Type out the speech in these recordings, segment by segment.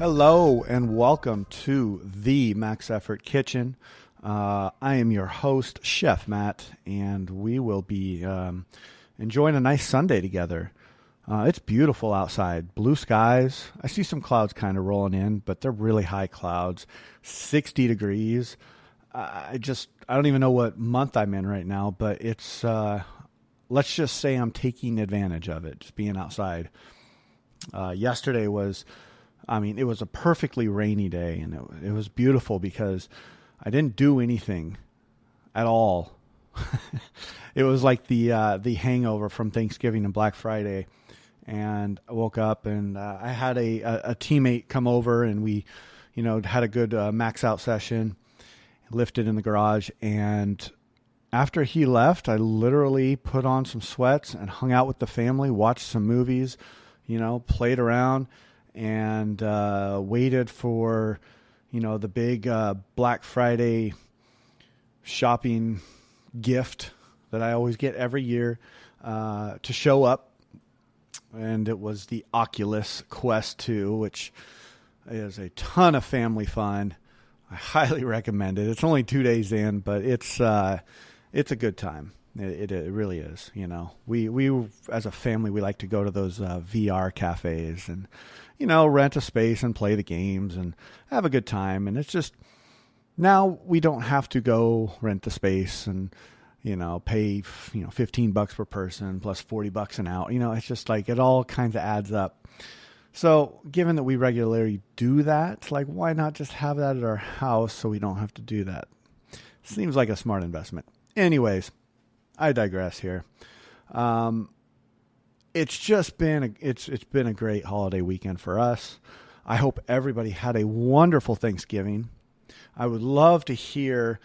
Hello and welcome to the Max Effort Kitchen. I am your host, Chef Matt, and we will be enjoying a nice Sunday together. It's beautiful outside, blue skies. I see some clouds kind of rolling in, but they're really high clouds, 60 degrees. I don't even know what month I'm in right now, but it's, let's just say I'm taking advantage of it, just being outside. Yesterday it was a perfectly rainy day, and it was beautiful because I didn't do anything at all. It was like the hangover from Thanksgiving and Black Friday, and I woke up and I had a teammate come over, and we, had a good max out session, lifted in the garage, and after he left, I literally put on some sweats and hung out with the family, watched some movies, played around, and waited for, the big Black Friday shopping gift that I always get every year to show up. And it was the Oculus Quest 2, which is a ton of family fun. I highly recommend it. It's only 2 days in, but it's a good time. It really is. We as a family, we like to go to those VR cafes and, rent a space and play the games and have a good time. And it's just, now we don't have to go rent the space and, pay, $15 per person plus $40 an hour. It's just like it all kinds of adds up. So given that we regularly do that, like, why not just have that at our house so we don't have to do that? Seems like a smart investment. Anyways, I digress here. It's been a great holiday weekend for us. I hope everybody had a wonderful Thanksgiving. I would love to hear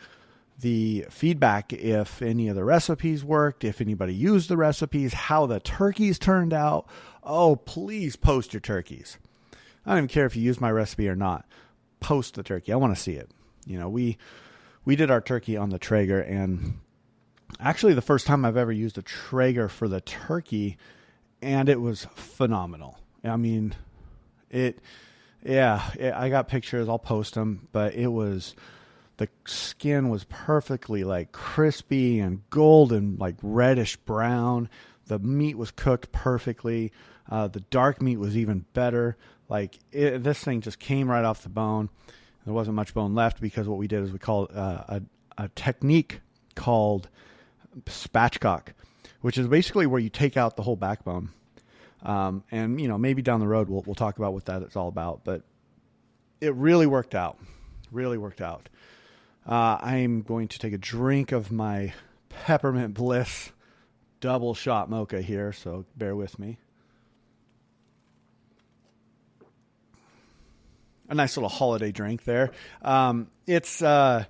the feedback if any of the recipes worked, if anybody used the recipes, how the turkeys turned out. Oh, please post your turkeys. I don't even care if you use my recipe or not. Post the turkey. I want to see it. We did our turkey on the Traeger, and actually the first time I've ever used a Traeger for the turkey, and it was phenomenal. I mean, I got pictures, I'll post them, but the skin was perfectly like crispy and golden, like reddish brown. The meat was cooked perfectly. The dark meat was even better. This thing just came right off the bone. There wasn't much bone left because what we did is we called a technique called spatchcock, which is basically where you take out the whole backbone. And maybe down the road we'll talk about what that is all about, but it really worked out. I'm going to take a drink of my Peppermint Bliss double shot mocha here, so bear with me. A nice little holiday drink there. It's that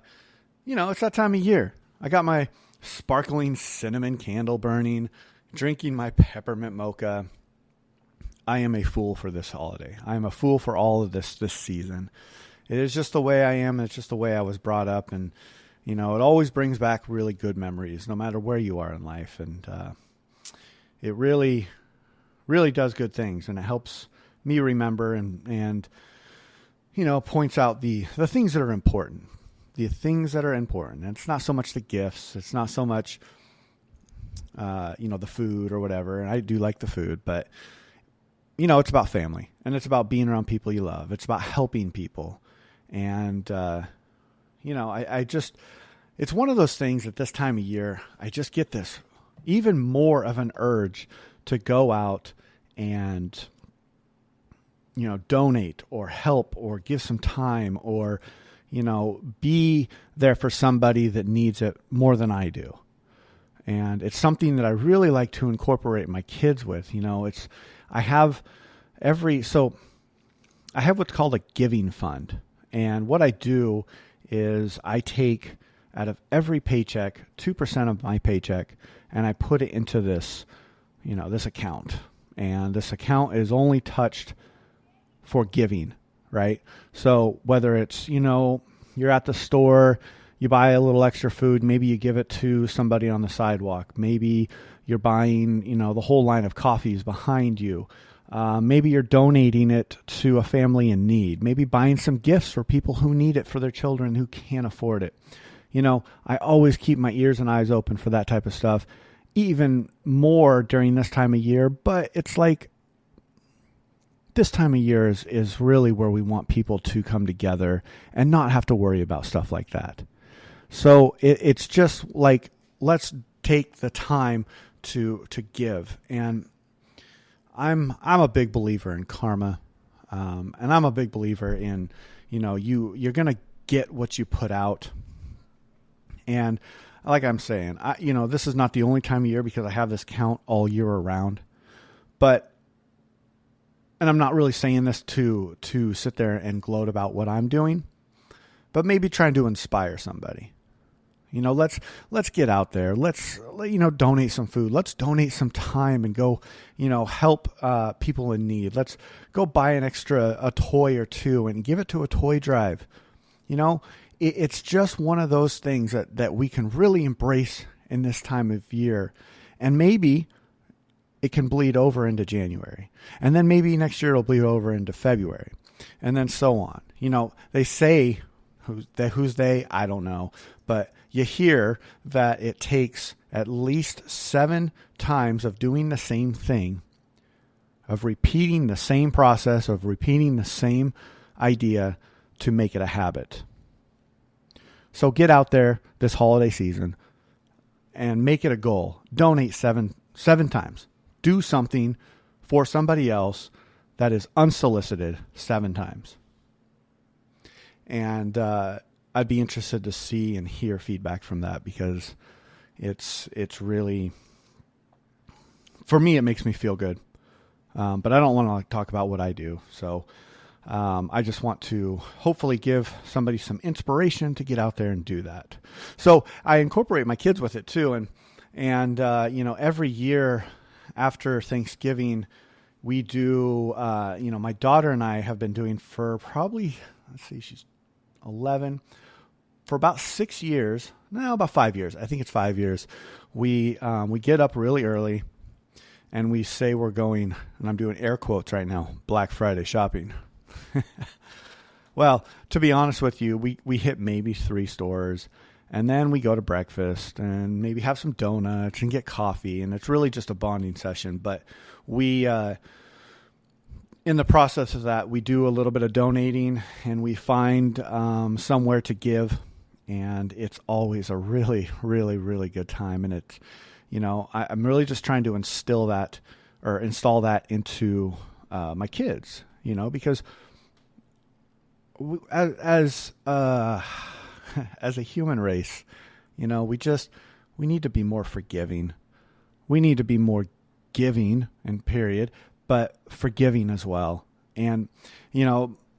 time of year. I got my sparkling cinnamon candle burning, drinking my peppermint mocha. I am a fool for this holiday. I am a fool for all of this season. It is just the way I am. It's just the way I was brought up. And, it always brings back really good memories, no matter where you are in life. And it really, really does good things. And it helps me remember and points out the things that are important. The things that are important. And it's not so much the gifts. It's not so much, the food or whatever. And I do like the food, but, it's about family. And it's about being around people you love. It's about helping people. And, it's one of those things at this time of year, I just get this even more of an urge to go out and, donate or help or give some time or, be there for somebody that needs it more than I do. And it's something that I really like to incorporate my kids with. I have what's called a giving fund. And what I do is I take out of every paycheck, 2% of my paycheck, and I put it into this account. And this account is only touched for giving, right? So whether it's, you're at the store, you buy a little extra food, maybe you give it to somebody on the sidewalk. Maybe you're buying, the whole line of coffees behind you. Maybe you're donating it to a family in need. Maybe buying some gifts for people who need it for their children who can't afford it. I always keep my ears and eyes open for that type of stuff, even more during this time of year. But it's like this time of year is really where we want people to come together and not have to worry about stuff like that. So it's just like, let's take the time to give. And I'm a big believer in karma. And I'm a big believer in, you're going to get what you put out. And like I'm saying, this is not the only time of year because I have this count all year around. And I'm not really saying this to sit there and gloat about what I'm doing, but maybe trying to inspire somebody. Let's get out there. Let's donate some food. Let's donate some time and go, help people in need. Let's go buy a toy or two and give it to a toy drive. It's just one of those things that we can really embrace in this time of year. And maybe it can bleed over into January. And then maybe next year it'll bleed over into February. And then so on. They say, who's they? I don't know. But you hear that it takes at least 7 times of doing the same thing, of repeating the same process, of repeating the same idea to make it a habit. So get out there this holiday season and make it a goal. Donate seven times. Do something for somebody else that is unsolicited 7 times. And I'd be interested to see and hear feedback from that because it's really, for me, it makes me feel good. But I don't want to talk about what I do. So I just want to hopefully give somebody some inspiration to get out there and do that. So I incorporate my kids with it too. And every year after Thanksgiving, we do, my daughter and I have been doing for probably, she's 11, for about 6 years, no, about 5 years. I think it's 5 years. We get up really early and we say we're going, and I'm doing air quotes right now, Black Friday shopping. Well, to be honest with you, we hit maybe 3 stores and then we go to breakfast and maybe have some donuts and get coffee. And it's really just a bonding session. But we, in the process of that, we do a little bit of donating and we find somewhere to give. And it's always a really, really, really good time. And it's, I'm really just trying to install that into my kids, because as a human race, we need to be more forgiving. We need to be more giving, and period, but forgiving as well. And,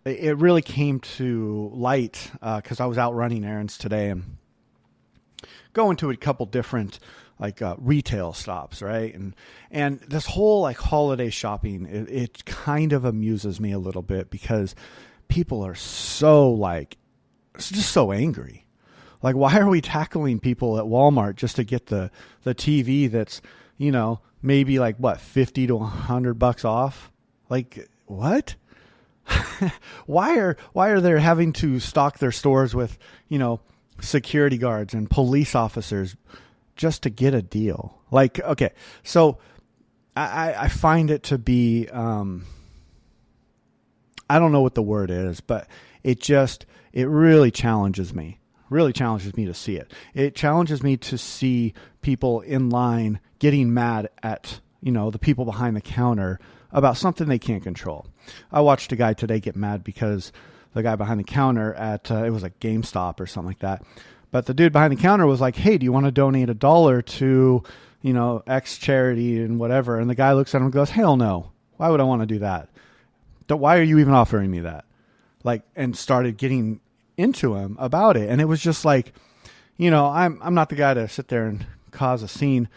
it really came to light because I was out running errands today and going to a couple different retail stops, right? And this whole holiday shopping, it kind of amuses me a little bit because people are just so angry. Like, why are we tackling people at Walmart just to get the TV that's, maybe $50 to $100 off? Like, what? Why are they having to stock their stores with, security guards and police officers just to get a deal? Okay, so I find it to be, I don't know what the word is, but it really challenges me. Really challenges me to see it. It challenges me to see people in line getting mad at, the people behind the counter about something they can't control. I watched a guy today get mad because the guy behind the counter at, it was a GameStop or something like that. But the dude behind the counter was like, hey, do you want to donate $1 to, X charity and whatever? And the guy looks at him and goes, hell no. Why would I want to do that? Why are you even offering me that? And started getting into him about it. And it was just I'm not the guy to sit there and cause a scene,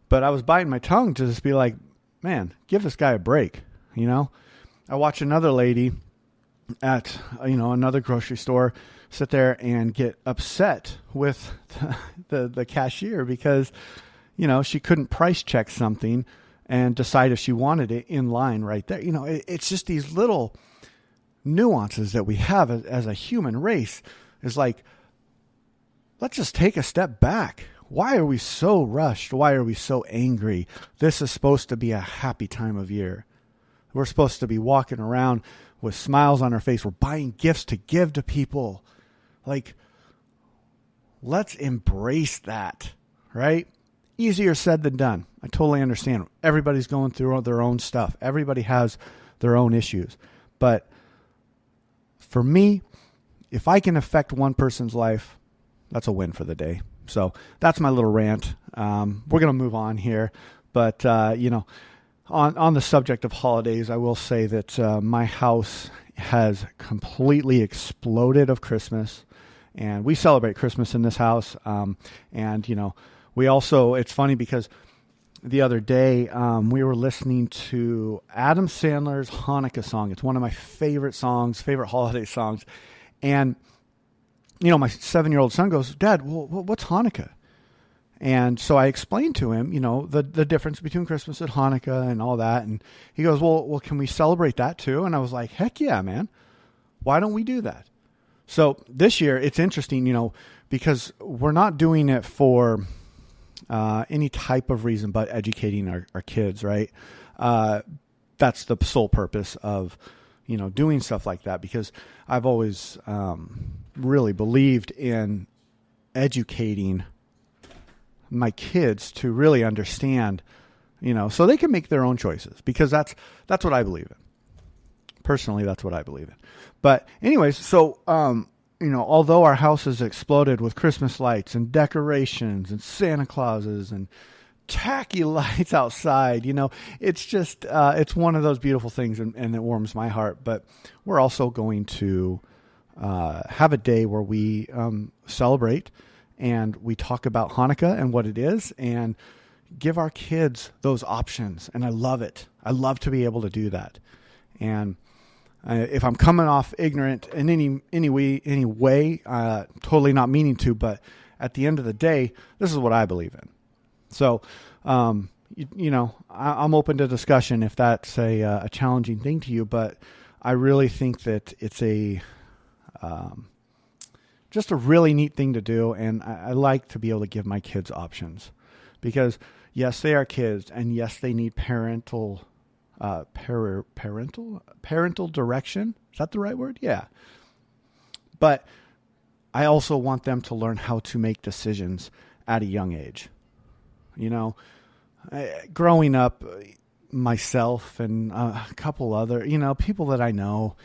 but I was biting my tongue to just be like, man, give this guy a break. I watch another lady at, another grocery store sit there and get upset with the cashier because, she couldn't price check something and decide if she wanted it in line right there. It's just these little nuances that we have as a human race. Is like, let's just take a step back. Why are we so rushed? Why are we so angry? This is supposed to be a happy time of year. We're supposed to be walking around with smiles on our face. We're buying gifts to give to people. Like, let's embrace that, right? Easier said than done. I totally understand. Everybody's going through their own stuff. Everybody has their own issues. But for me, if I can affect one person's life, that's a win for the day. So that's my little rant. We're going to move on here. But, on the subject of holidays, I will say that my house has completely exploded of Christmas. And we celebrate Christmas in this house. We also, it's funny because the other day we were listening to Adam Sandler's Hanukkah song. It's one of my favorite songs, favorite holiday songs. And my 7-year-old son goes, "Dad, what's Hanukkah?" And so I explained to him, the difference between Christmas and Hanukkah and all that. And he goes, well, can we celebrate that too? And I was like, heck yeah, man. Why don't we do that? So this year it's interesting, because we're not doing it for any type of reason but educating our kids, right? That's the sole purpose of doing stuff like that, because I've always really believed in educating my kids to really understand, so they can make their own choices, because that's what I believe in. Personally, that's what I believe in. But anyways, so, although our house has exploded with Christmas lights and decorations and Santa Clauses and tacky lights outside, it's just, it's one of those beautiful things, and it warms my heart. But we're also going to have a day where we celebrate and we talk about Hanukkah and what it is, and give our kids those options. And I love it. I love to be able to do that. And if I'm coming off ignorant in any way, totally not meaning to, but at the end of the day, this is what I believe in. So, I'm open to discussion if that's a challenging thing to you, but I really think that it's just a really neat thing to do. And I like to be able to give my kids options, because yes, they are kids, and yes, they need parental direction. Is that the right word? Yeah. But I also want them to learn how to make decisions at a young age. Growing up, myself and a couple other, people that I know,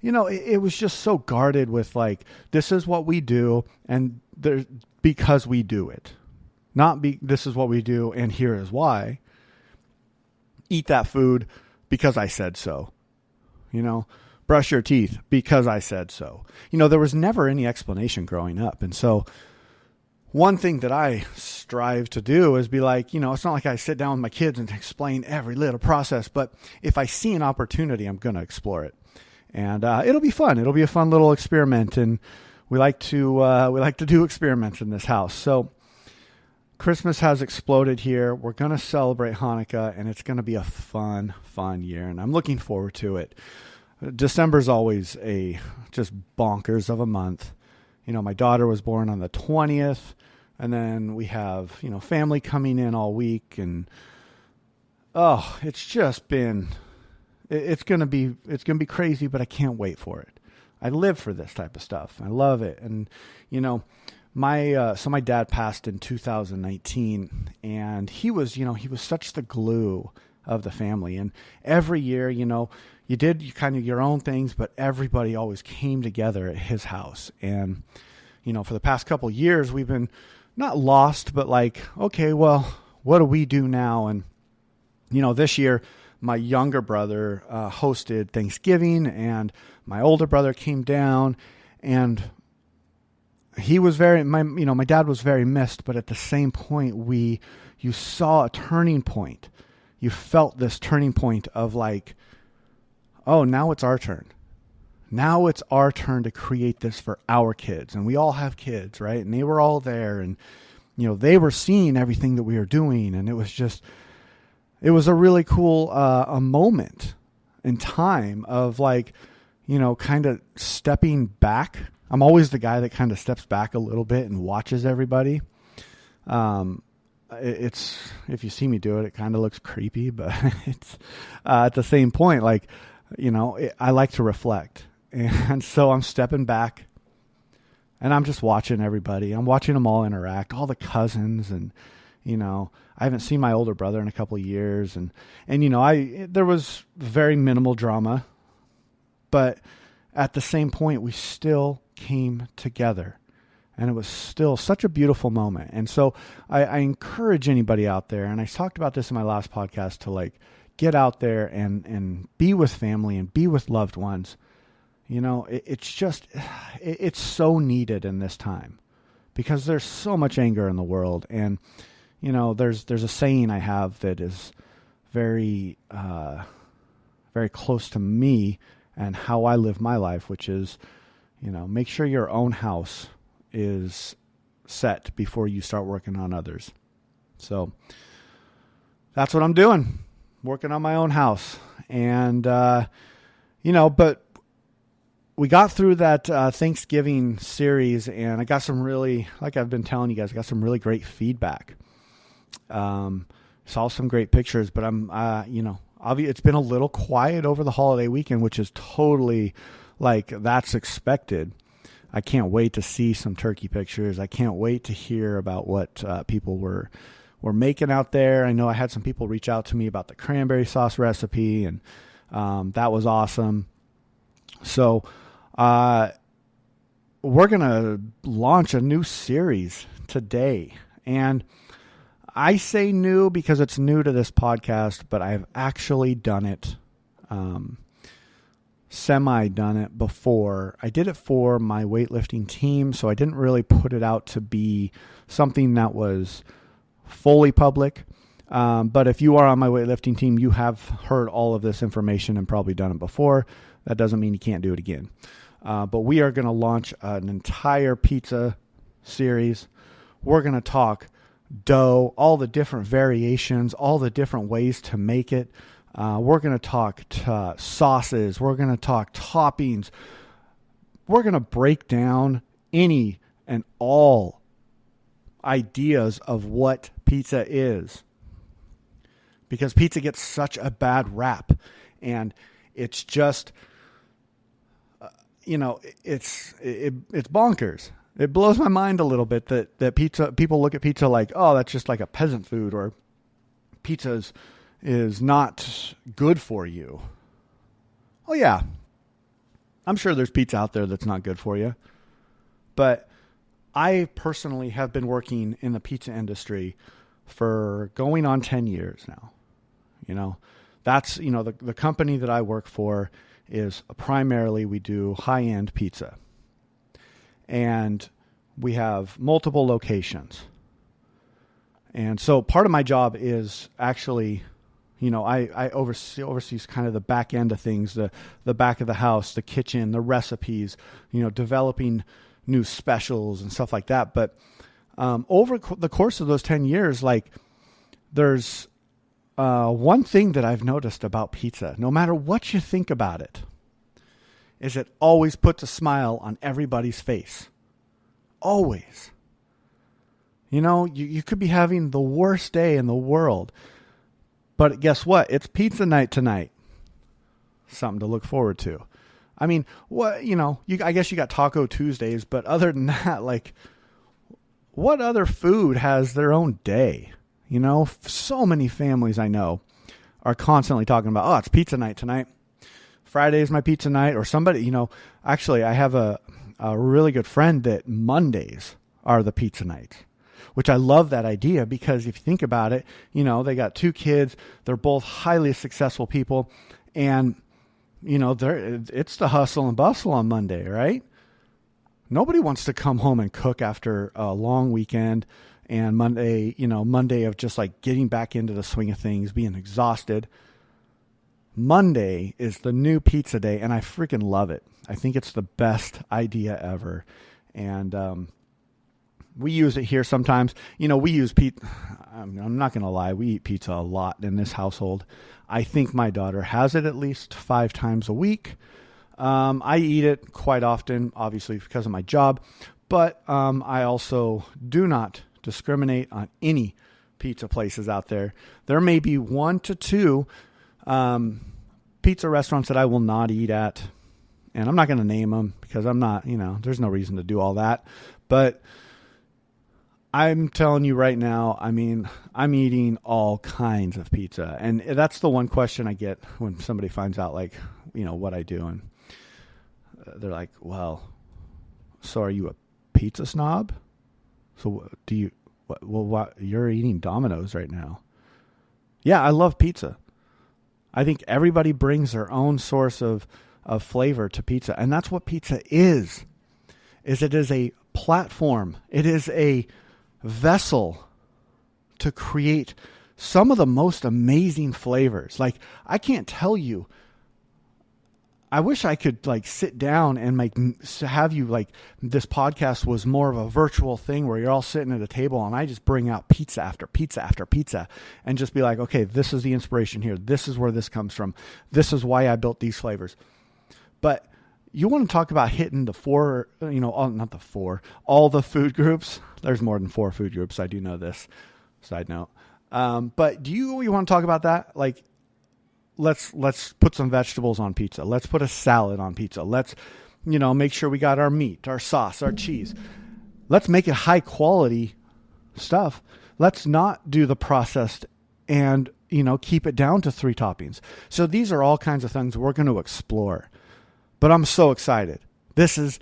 it was just so guarded with like, this is what we do, and because we do it. This is what we do, and here is why. Eat that food because I said so. Brush your teeth because I said so. There was never any explanation growing up. And so one thing that I strive to do is be like, it's not like I sit down with my kids and explain every little process, but if I see an opportunity, I'm going to explore it. And it'll be fun. It'll be a fun little experiment. And we like to do experiments in this house. So Christmas has exploded here. We're going to celebrate Hanukkah, and it's going to be a fun year, and I'm looking forward to it. December's always just bonkers of a month. My daughter was born on the 20th, and then we have, family coming in all week, and it's just been, it's going to be crazy, but I can't wait for it. I live for this type of stuff. I love it. And, my dad passed in 2019, and he was such the glue of the family. And every year, you did kind of your own things, but everybody always came together at his house. And, for the past couple of years, we've been not lost, but like, okay, well, what do we do now? And, this year, my younger brother hosted Thanksgiving, and my older brother came down, and he was my dad was very missed, but at the same point, you saw a turning point. You felt this turning point of like, oh, now it's our turn. Now it's our turn to create this for our kids. And we all have kids, right? And they were all there, and, they were seeing everything that we were doing. And it was just, it was a really cool a moment in time of like, kind of stepping back. I'm always the guy that kind of steps back a little bit and watches everybody. It's, if you see me do it, it kind of looks creepy, but it's at the same point, like, I like to reflect. And so I'm stepping back and I'm just watching everybody. I'm watching them all interact, all the cousins. And, I haven't seen my older brother in a couple of years. And there was very minimal drama, but at the same point, we still came together. And it was still such a beautiful moment. And so I encourage anybody out there, and I talked about this in my last podcast, to like get out there and be with family and be with loved ones. It's so needed in this time because there's so much anger in the world. And, there's a saying I have that is very, very close to me and how I live my life, which is, make sure your own house is set before you start working on others. So that's what I'm doing, working on my own house. And, but we got through that Thanksgiving series, and I got some really, like I've been telling you guys, I got some really great feedback. Saw some great pictures, but it's been a little quiet over the holiday weekend, which is totally like that's expected. I can't wait to see some turkey pictures. I can't wait to hear about what people were making out there. I know I had some people reach out to me about the cranberry sauce recipe, and that was awesome. So we're going to launch a new series today. And I say new because it's new to this podcast, but I've actually done it, semi-done it before. I did it for my weightlifting team, so I didn't really put it out to be something that was fully public. But if you are on my weightlifting team, you have heard all of this information and probably done it before. That doesn't mean you can't do it again. But we are going to launch an entire pizza series. We're going to talk dough, all the different variations, all the different ways to make it. We're going to talk sauces. We're going to talk toppings. We're going to break down any and all ideas of what pizza is, because pizza gets such a bad rap, and it's just, it's bonkers. It blows my mind a little bit that people look at pizza like, oh, that's just like a peasant food, or pizza is not good for you. Oh yeah, I'm sure there's pizza out there that's not good for you, but I personally have been working in the pizza industry for going on 10 years now. That's, the company that I work for is primarily we do high-end pizza. And we have multiple locations. And so part of my job is actually, I oversees kind of the back end of things, the back of the house, the kitchen, the recipes, developing new specials and stuff like that. But over the course of those 10 years, like there's one thing that I've noticed about pizza, no matter what you think about it, is it always puts a smile on everybody's face. Always. You could be having the worst day in the world, but guess what? It's pizza night tonight. Something to look forward to. I mean, I guess you got Taco Tuesdays, but other than that, like, what other food has their own day? So many families I know are constantly talking about, oh, it's pizza night tonight. Friday is my pizza night. Or somebody, actually I have a really good friend that Mondays are the pizza nights, which I love that idea because if you think about it, they got 2 kids. They're both highly successful people. And, it's the hustle and bustle on Monday, right? Nobody wants to come home and cook after a long weekend and Monday of just like getting back into the swing of things, being exhausted. Monday is the new pizza day, and I freaking love it. I think it's the best idea ever. And We use it here sometimes. We use pizza. I'm not going to lie. We eat pizza a lot in this household. I think my daughter has it at least 5 times a week. I eat it quite often, obviously because of my job, but I also do not discriminate on any pizza places out there. There may be 1 to 2 pizza restaurants that I will not eat at, and I'm not going to name them because I'm not, there's no reason to do all that. But I'm telling you right now, I'm eating all kinds of pizza, and that's the one question I get when somebody finds out, what I do, and they're like, well, so are you a pizza snob? So do you, what, you're eating Domino's right now. Yeah, I love pizza. I think everybody brings their own source of flavor to pizza. And that's what pizza is it is a platform. It is a vessel to create some of the most amazing flavors. Like, I can't tell you, I wish I could sit down and have you this podcast was more of a virtual thing where you're all sitting at a table and I just bring out pizza after pizza after pizza and just be like, okay, this is the inspiration here. This is where this comes from. This is why I built these flavors. But you want to talk about hitting the 4, all the food groups. There's more than 4 food groups. I do know this. Side note. But do you want to talk about that? Let's put some vegetables on pizza. Let's put a salad on pizza. Let's, make sure we got our meat, our sauce, our cheese. Let's make it high quality stuff. Let's not do the processed and, keep it down to 3 toppings. So these are all kinds of things we're going to explore. But I'm so excited. This is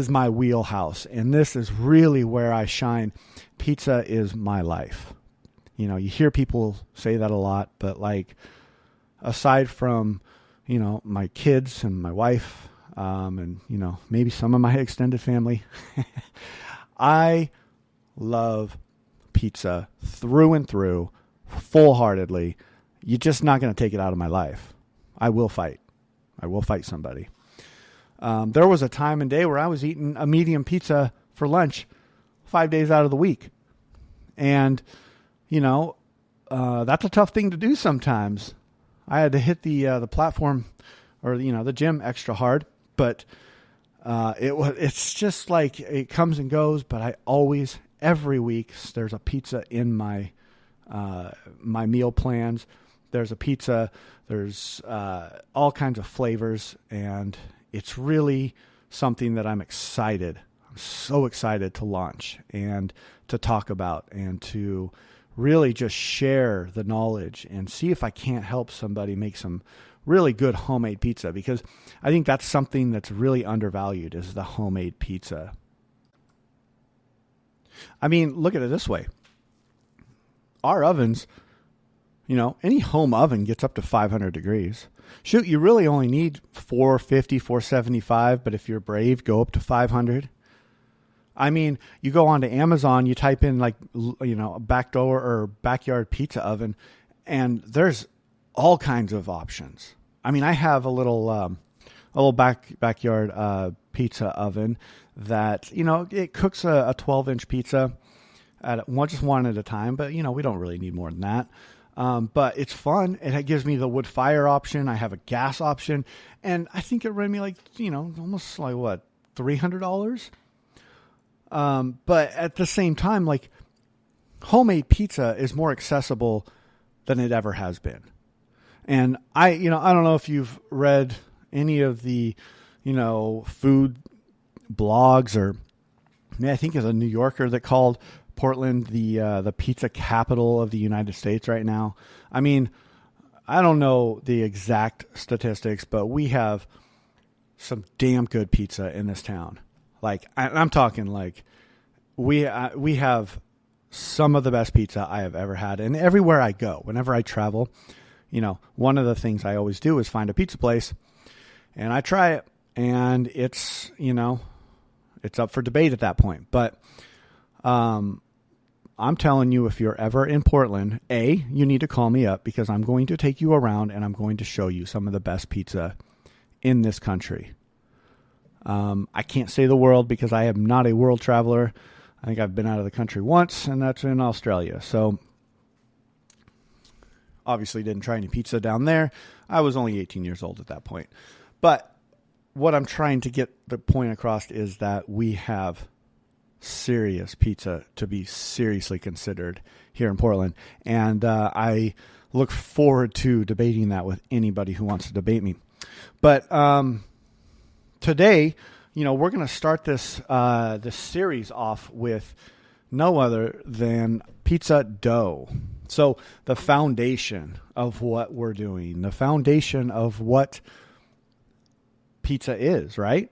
my wheelhouse, and this is really where I shine. Pizza is my life. You hear people say that a lot, but aside from, my kids and my wife, and, maybe some of my extended family, I love pizza through and through, full-heartedly. You're just not going to take it out of my life. I will fight somebody. There was a time and day where I was eating a medium pizza for lunch 5 days out of the week. And, that's a tough thing to do sometimes. I had to hit the platform or, the gym extra hard, but it's just it comes and goes. But I always, every week, there's a pizza in my meal plans. There's a pizza, there's all kinds of flavors, and it's really something that I'm so excited to launch and to talk about and to really just share the knowledge and see if I can't help somebody make some really good homemade pizza, because I think that's something that's really undervalued is the homemade pizza. Look at it this way. Our ovens, any home oven gets up to 500 degrees. Shoot, you really only need 450, 475, but if you're brave, go up to 500. You go onto Amazon, you type in a backdoor or backyard pizza oven, and there's all kinds of options. I have a little backyard pizza oven that, it cooks a 12-inch pizza at just one at a time, but we don't really need more than that. But it's fun. It gives me the wood fire option. I have a gas option, and I think it ran me almost $300. But at the same time, homemade pizza is more accessible than it ever has been. And I don't know if you've read any of the, food blogs, or I think there's a New Yorker that called Portland the pizza capital of the United States right now. I don't know the exact statistics, but we have some damn good pizza in this town. I'm talking we have some of the best pizza I have ever had. And everywhere I go, whenever I travel, one of the things I always do is find a pizza place and I try it, and it's up for debate at that point. But, I'm telling you, if you're ever in Portland, you need to call me up, because I'm going to take you around and I'm going to show you some of the best pizza in this country. I can't say the world because I am not a world traveler. I think I've been out of the country once, and that's in Australia. So obviously didn't try any pizza down there. I was only 18 years old at that point. But what I'm trying to get the point across is that we have serious pizza to be seriously considered here in Portland. And I look forward to debating that with anybody who wants to debate me. But today, we're going to start this series off with no other than pizza dough. So the foundation of what we're doing, the foundation of what pizza is, right?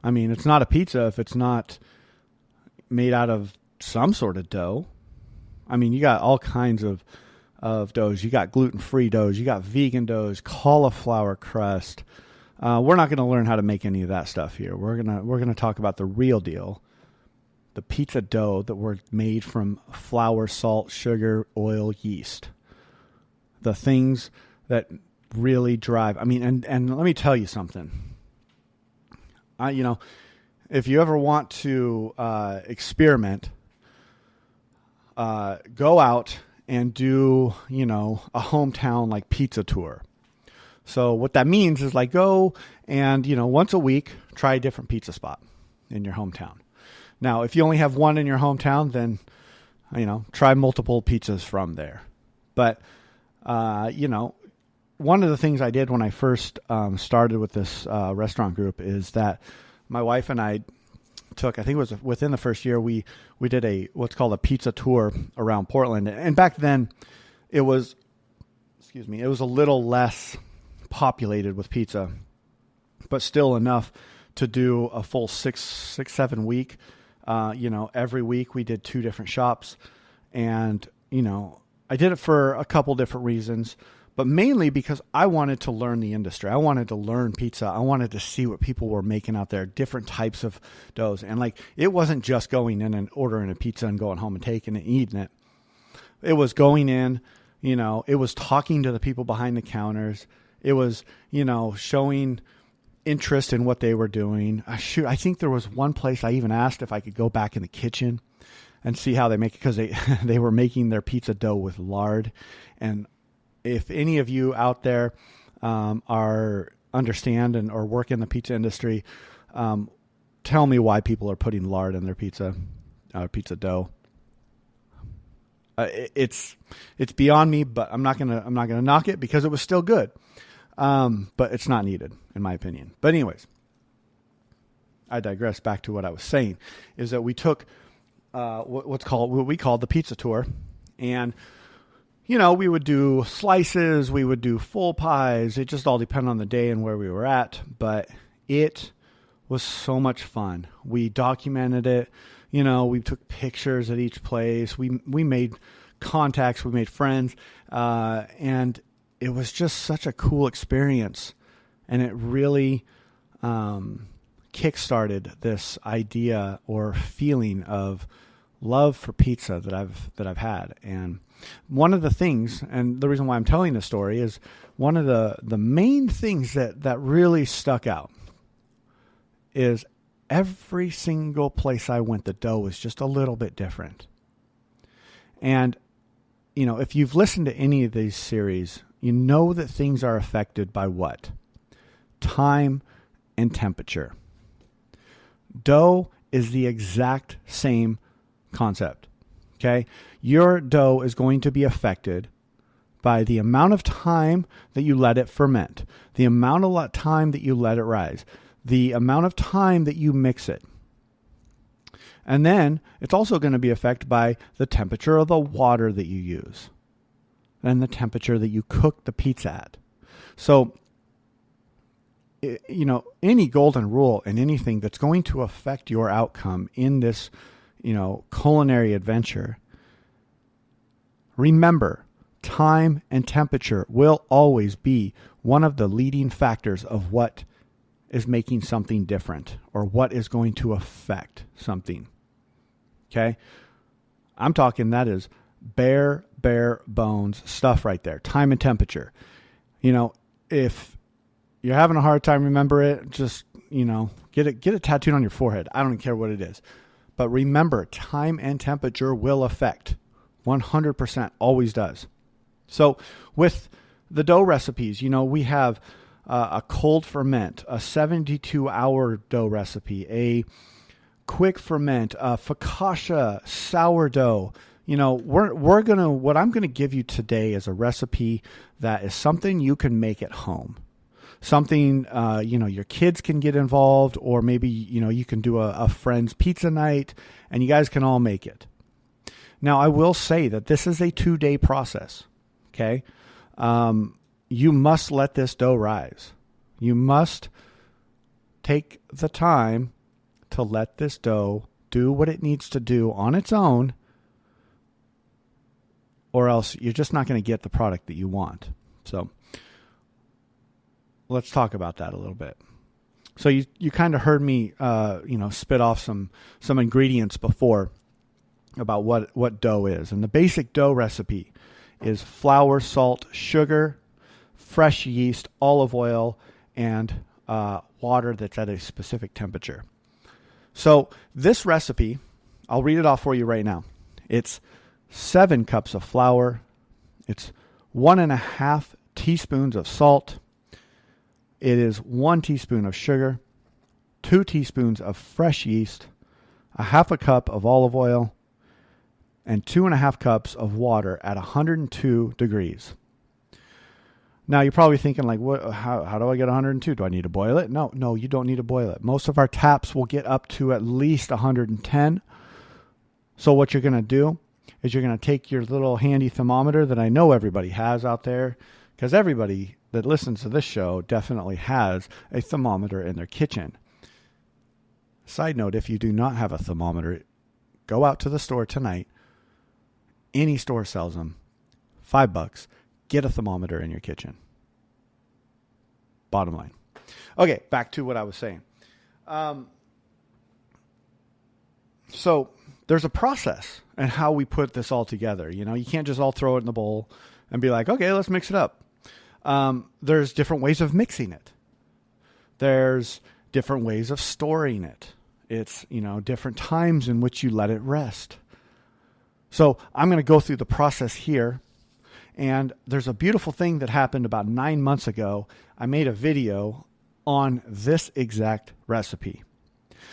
I mean, it's not a pizza if it's not made out of some sort of dough. I mean, you got all kinds of doughs. You got gluten-free doughs. You got vegan doughs, cauliflower crust. We're not going to learn how to make any of that stuff here. We're gonna talk about the real deal, the pizza dough that were made from flour, salt, sugar, oil, yeast. The things that really drive. I mean, and let me tell you something. If you ever want to experiment, go out and do, a hometown like pizza tour. So what that means is like go and, once a week, try a different pizza spot in your hometown. Now, if you only have one in your hometown, then, try multiple pizzas from there. But, one of the things I did when I first started with this restaurant group is that my wife and I took, I think it was within the first year, we did what's called a pizza tour around Portland. And back then it was a little less populated with pizza, but still enough to do a full 7 week. Every week we did 2 different shops, and, I did it for a couple different reasons, but mainly because I wanted to learn the industry. I wanted to learn pizza. I wanted to see what people were making out there, different types of doughs. And it wasn't just going in and ordering a pizza and going home and taking it and eating it. It was going in, it was talking to the people behind the counters. It was, showing interest in what they were doing. I think there was one place I even asked if I could go back in the kitchen and see how they make it, because they were making their pizza dough with lard. And if any of you out there understand or work in the pizza industry, tell me why people are putting lard in their pizza dough. It's beyond me, but I'm not gonna knock it because it was still good. But it's not needed, in my opinion. But anyways, I digress. Back to what I was saying is that we took what we called the pizza tour, and we would do slices, we would do full pies. It just all depended on the day and where we were at, but it was so much fun. We documented it. We took pictures at each place. We made contacts, we made friends, and it was just such a cool experience, and it really kickstarted this idea or feeling of love for pizza that I've had. And one of the things, and the reason why I'm telling this story, is one of the main things that really stuck out is every single place I went, the dough was just a little bit different. And, if you've listened to any of these series, you know that things are affected by what? Time and temperature. Dough is the exact same concept. Okay? Your dough is going to be affected by the amount of time that you let it ferment, the amount of time that you let it rise, the amount of time that you mix it. And then it's also going to be affected by the temperature of the water that you use and the temperature that you cook the pizza at. So, any golden rule and anything that's going to affect your outcome in this, culinary adventure, remember, time and temperature will always be one of the leading factors of what is making something different or what is going to affect something. Okay? I'm talking that is bare bones stuff right there. Time and temperature. If you're having a hard time remember it, just, get it tattooed on your forehead. I don't care what it is. But remember, time and temperature will affect. 100% always does. So with the dough recipes, we have a cold ferment, a 72-hour dough recipe, a quick ferment, a focaccia sourdough. What I'm gonna give you today is a recipe that is something you can make at home. Something your kids can get involved, or maybe you can do a friend's pizza night, and you guys can all make it. Now, I will say that this is a 2-day process. Okay, you must let this dough rise. You must take the time to let this dough do what it needs to do on its own, or else you're just not going to get the product that you want. So let's talk about that a little bit. So you kind of heard me spit off some ingredients before about what dough is. And the basic dough recipe is flour, salt, sugar, fresh yeast, olive oil, and water that's at a specific temperature. So this recipe, I'll read it off for you right now. It's 7 cups of flour. It's 1.5 teaspoons of salt. It is 1 teaspoon of sugar, 2 teaspoons of fresh yeast, 1/2 cup of olive oil, and 2.5 cups of water at 102 degrees. Now, you're probably thinking, like, what? How do I get 102? Do I need to boil it? No, you don't need to boil it. Most of our taps will get up to at least 110. So what you're going to do is you're going to take your little handy thermometer that I know everybody has out there, because everybody that listens to this show definitely has a thermometer in their kitchen. Side note, if you do not have a thermometer, go out to the store tonight. Any store sells them. $5. Get a thermometer in your kitchen. Bottom line. Okay, back to what I was saying. So there's a process in how we put this all together. You can't just all throw it in the bowl and be like, okay, let's mix it up. There's different ways of mixing it. There's different ways of storing it. It's, different times in which you let it rest. So I'm going to go through the process here. And there's a beautiful thing that happened about 9 months ago. I made a video on this exact recipe.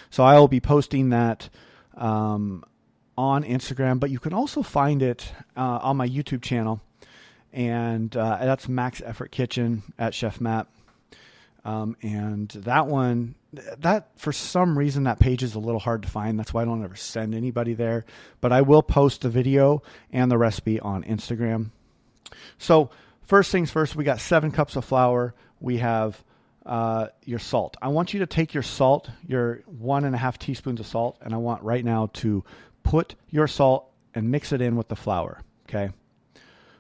So I will be posting that on Instagram, but you can also find it on my YouTube channel. And that's Max Effort Kitchen at Chef Matt. And that for some reason, that page is a little hard to find. That's why I don't ever send anybody there. But I will post the video and the recipe on Instagram. So first things first, we got 7 cups of flour. We have your salt. I want you to take your salt, your 1.5 teaspoons of salt, and I want right now to put your salt and mix it in with the flour. Okay.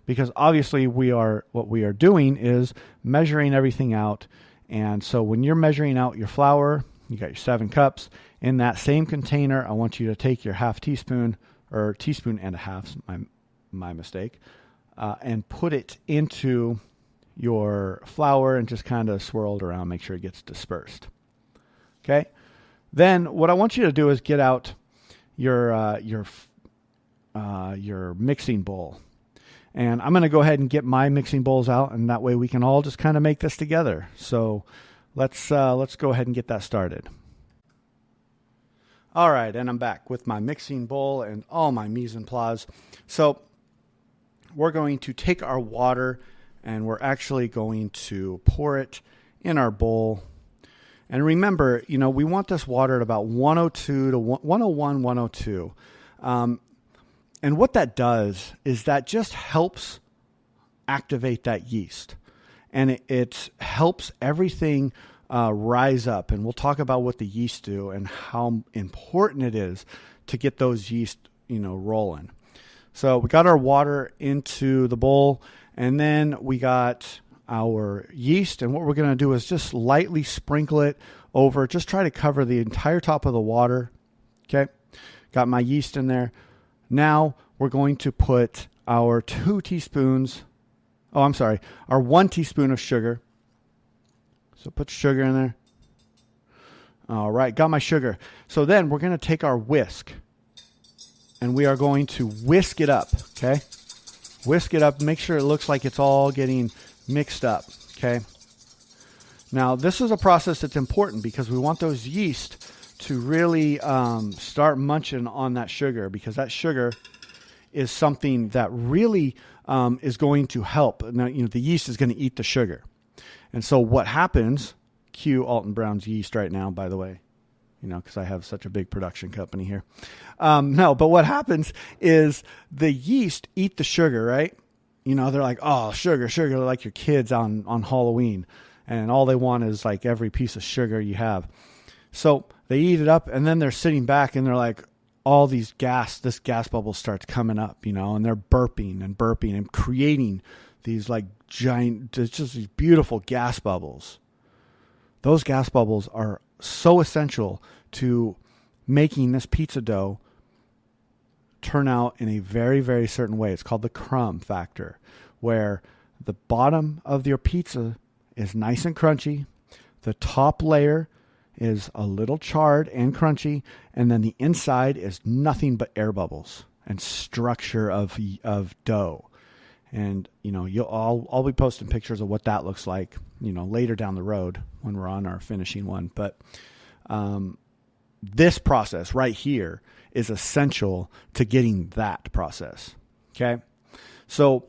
Because obviously what we are doing is measuring everything out. And so when you're measuring out your flour, you got your 7 cups. In that same container, I want you to take your 1/2 teaspoon, or teaspoon and a half, my mistake, and put it into your flour and just kind of swirl it around, make sure it gets dispersed. Okay. Then what I want you to do is get out your mixing bowl. And I'm going to go ahead and get my mixing bowls out, and that way we can all just kind of make this together. So let's go ahead and get that started. All right, and I'm back with my mixing bowl and all my mise en place. So we're going to take our water, and we're actually going to pour it in our bowl. And remember, we want this water at about 102 to 101, 102. And what that does is that just helps activate that yeast. And it helps everything rise up. And we'll talk about what the yeast do and how important it is to get those yeast, rolling. So we got our water into the bowl, and then we got our yeast. And what we're going to do is just lightly sprinkle it over. Just try to cover the entire top of the water. Okay. Got my yeast in there. Now we're going to put our 2 teaspoons, our 1 teaspoon of sugar. So put sugar in there. All right, got my sugar. So then we're going to take our whisk and we are going to whisk it up, okay? Whisk it up, make sure it looks like it's all getting mixed up, okay? Now, this is a process that's important because we want those yeast to really start munching on that sugar, because that sugar is something that really is going to help. Now, the yeast is going to eat the sugar. And so what happens, cue Alton Brown's yeast right now, by the way, because I have such a big production company here. No, but what happens is the yeast eat the sugar, right? They're like, oh, sugar. They're like your kids on Halloween. And all they want is like every piece of sugar you have. So they eat it up, and then they're sitting back and they're like, this gas bubble starts coming up, and they're burping and creating these like giant, just these beautiful gas bubbles. Those gas bubbles are so essential to making this pizza dough turn out in a very, very certain way. It's called the crumb factor, where the bottom of your pizza is nice and crunchy. The top layer is a little charred and crunchy, and then the inside is nothing but air bubbles and structure of dough. And I'll be posting pictures of what that looks like, later down the road when we're on our finishing one. But this process right here is essential to getting that process. Okay, so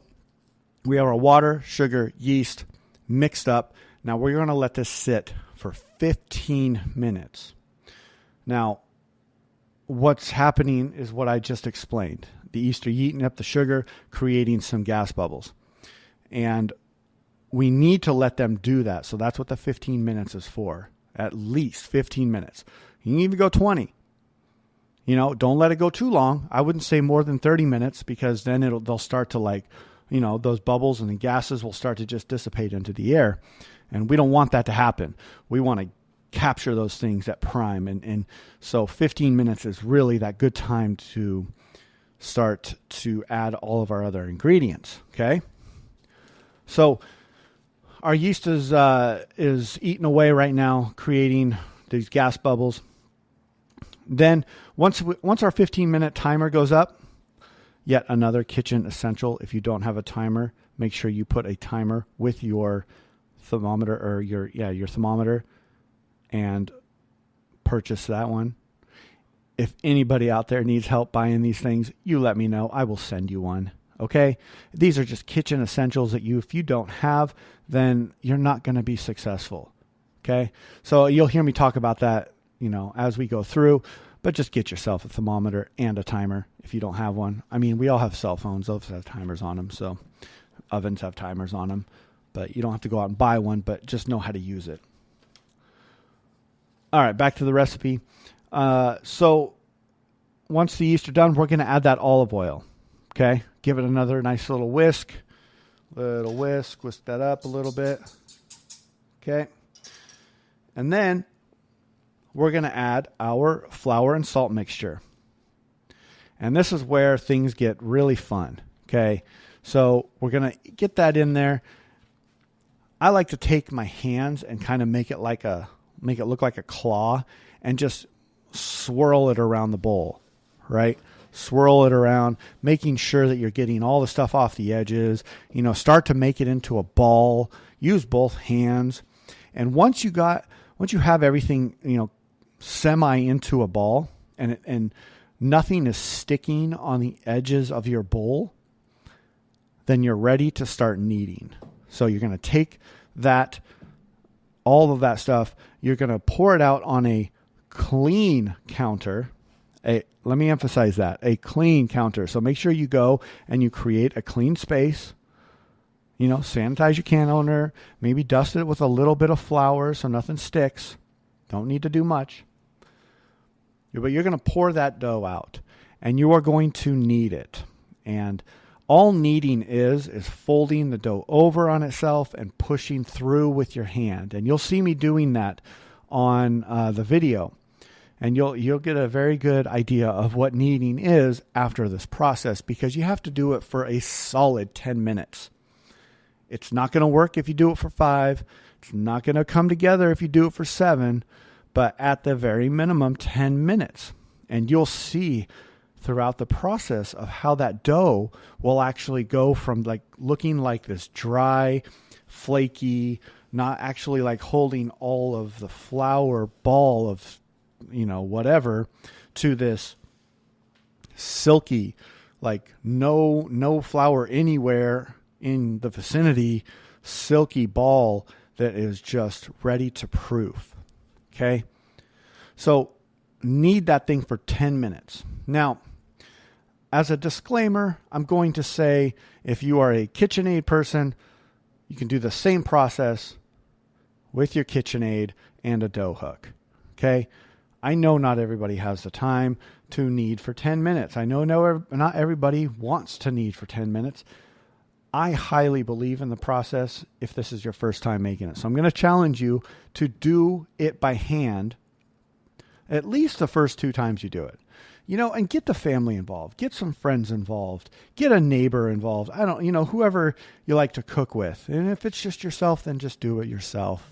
we have our water, sugar, yeast mixed up. Now we're going to let this sit for 15 minutes. Now, what's happening is what I just explained. The yeast are eating up the sugar, creating some gas bubbles. And we need to let them do that. So that's what the 15 minutes is for. At least 15 minutes. You can even go 20. Don't let it go too long. I wouldn't say more than 30 minutes, because then they'll start to those bubbles and the gases will start to just dissipate into the air. And we don't want that to happen. We want to capture those things at prime. And so 15 minutes is really that good time to start to add all of our other ingredients. Okay. So our yeast is eating away right now, creating these gas bubbles. Then once our 15-minute timer goes up, yet another kitchen essential. If you don't have a timer, make sure you put a timer with your thermometer or your thermometer and purchase that one. If anybody out there needs help buying these things, you let me know. I will send you one. Okay. These are just kitchen essentials that if you don't have, then you're not going to be successful. Okay. So you'll hear me talk about that, as we go through, but just get yourself a thermometer and a timer if you don't have one. I mean, we all have cell phones. Those have timers on them. So ovens have timers on them, but you don't have to go out and buy one, but just know how to use it. All right. Back to the recipe. So once the yeast are done, we're going to add that olive oil. Okay. Give it another nice little whisk. Whisk that up a little bit. Okay. And then we're going to add our flour and salt mixture. And this is where things get really fun. Okay. So we're going to get that in there. I like to take my hands and kind of make it look like a claw and just swirl it around the bowl, right? Swirl it around, making sure that you're getting all the stuff off the edges. Start to make it into a ball. Use both hands. And once you have everything, semi into a ball and nothing is sticking on the edges of your bowl, then you're ready to start kneading. So you're going to take all of that stuff, you're going to pour it out on a clean counter. Let me emphasize that, a clean counter. So make sure you go and you create a clean space. Sanitize your can opener, maybe dust it with a little bit of flour so nothing sticks. Don't need to do much. But you're going to pour that dough out and you are going to knead it. And all kneading is folding the dough over on itself and pushing through with your hand. And you'll see me doing that on the video. And you'll get a very good idea of what kneading is after this process, because you have to do it for a solid 10 minutes. It's not going to work if you do it for 5. It's not going to come together if you do it for 7. but at the very minimum, 10 minutes. And you'll see throughout the process of how that dough will actually go from like looking like this dry, flaky, not actually like holding all of the flour ball of, whatever, to this silky, like no flour anywhere in the vicinity, silky ball that is just ready to proof. Okay. So knead that thing for 10 minutes. Now, as a disclaimer, I'm going to say if you are a KitchenAid person, you can do the same process with your KitchenAid and a dough hook. Okay. I know not everybody has the time to knead for 10 minutes. I know not everybody wants to knead for 10 minutes. I highly believe in the process if this is your first time making it. So I'm going to challenge you to do it by hand at least the first 2 times you do it. And get the family involved, get some friends involved, get a neighbor involved. Whoever you like to cook with. And if it's just yourself, then just do it yourself.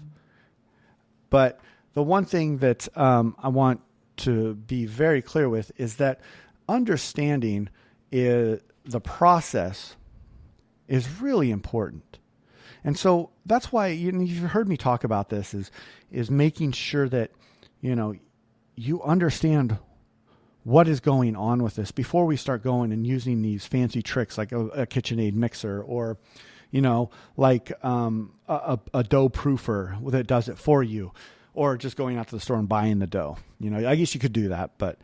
But the one thing that I want to be very clear with is that understanding the process is really important. And so that's why you've heard me talk about this is making sure that, you understand what is going on with this before we start going and using these fancy tricks like a KitchenAid mixer or, like a dough proofer that does it for you, or just going out to the store and buying the dough. I guess you could do that, but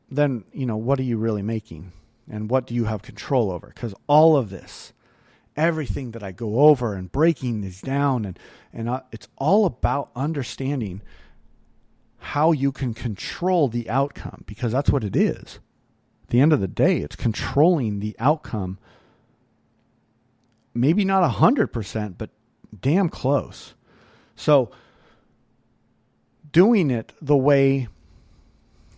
then, what are you really making and what do you have control over? Because all of this, everything that I go over and breaking these down and it's all about understanding how you can control the outcome, because that's what it is. At the end of the day, it's controlling the outcome. Maybe not 100%, but damn close. So doing it the way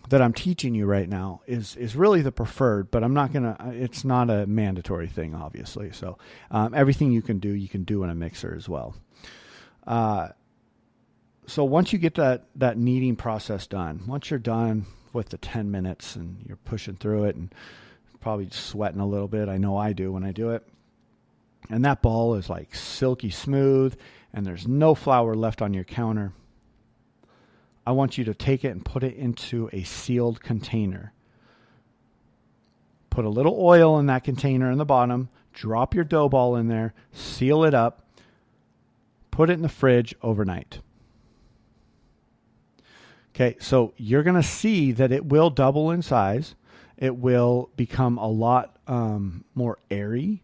that I'm teaching you right now is really the preferred, but it's not a mandatory thing, obviously. So everything you can do in a mixer as well. So once you get that kneading process done, once you're done with the 10 minutes and you're pushing through it and probably sweating a little bit, I know I do when I do it, and that ball is like silky smooth and there's no flour left on your counter, I want you to take it and put it into a sealed container. Put a little oil in that container in the bottom, drop your dough ball in there, seal it up, put it in the fridge overnight. Okay, so you're going to see that it will double in size. It will become a lot more airy.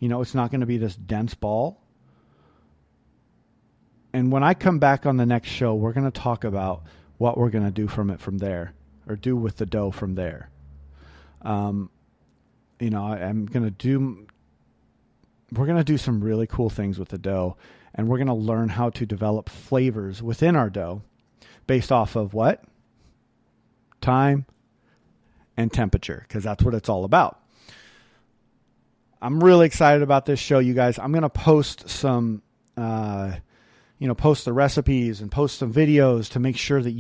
It's not going to be this dense ball. And when I come back on the next show, we're going to talk about what we're going to do from there, or do with the dough from there. I'm going to do. We're going to do some really cool things with the dough, and we're going to learn how to develop flavors within our dough based off of what? Time and temperature, because that's what it's all about. I'm really excited about this show, you guys. I'm going to post some, post the recipes and post some videos to make sure that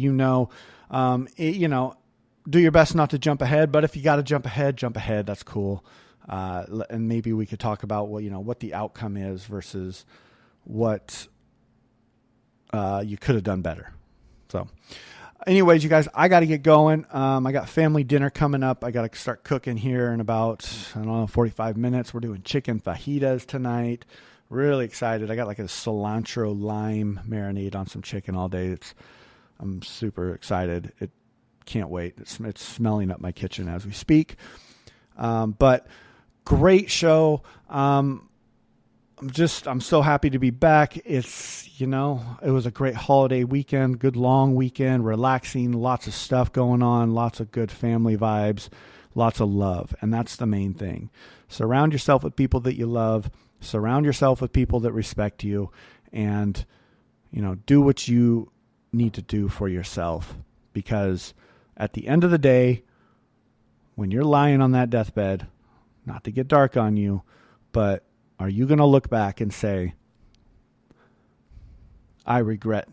do your best not to jump ahead, but if you got to jump ahead, that's cool. And maybe we could talk about what the outcome is versus what you could have done better. So anyways, you guys, I got to get going. I got family dinner coming up. I got to start cooking here in about, 45 minutes. We're doing chicken fajitas tonight. Really excited. I got like a cilantro lime marinade on some chicken all day. I'm super excited. Can't wait. It's smelling up my kitchen as we speak. But great show. I'm so happy to be back. It was a great holiday weekend, good long weekend, relaxing, lots of stuff going on, lots of good family vibes, lots of love. And that's the main thing. Surround yourself with people that you love, surround yourself with people that respect you, and, do what you need to do for yourself, because at the end of the day, when you're lying on that deathbed, not to get dark on you, but are you going to look back and say, I regret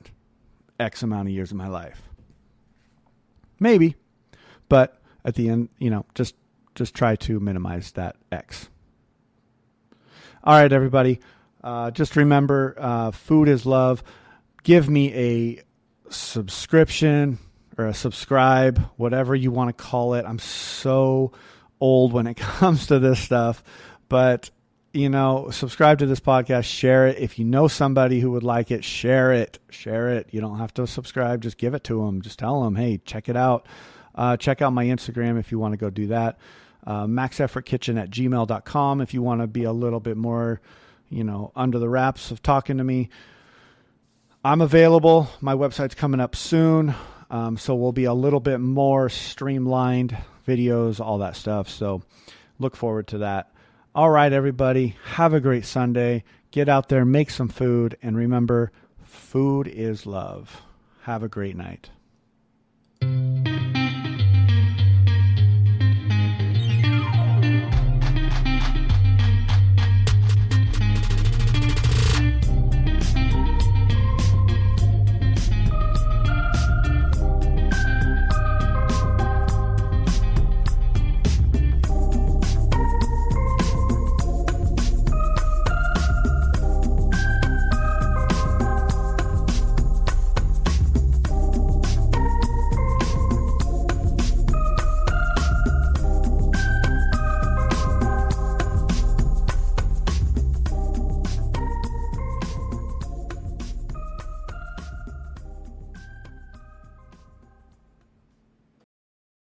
X amount of years of my life. Maybe, but at the end, just try to minimize that X. All right, everybody. Just remember, food is love. Give me a subscription or a subscribe, whatever you want to call it. I'm so old when it comes to this stuff, but subscribe to this podcast, share it. If you know somebody who would like it, share it. You don't have to subscribe. Just give it to them. Just tell them, hey, check it out. Check out my Instagram if you want to go do that. maxeffortkitchen@gmail.com if you want to be a little bit more, under the wraps of talking to me. I'm available. My website's coming up soon. So we'll be a little bit more streamlined videos, all that stuff. So look forward to that. All right, everybody. Have a great Sunday. Get out there, make some food. And remember, food is love. Have a great night.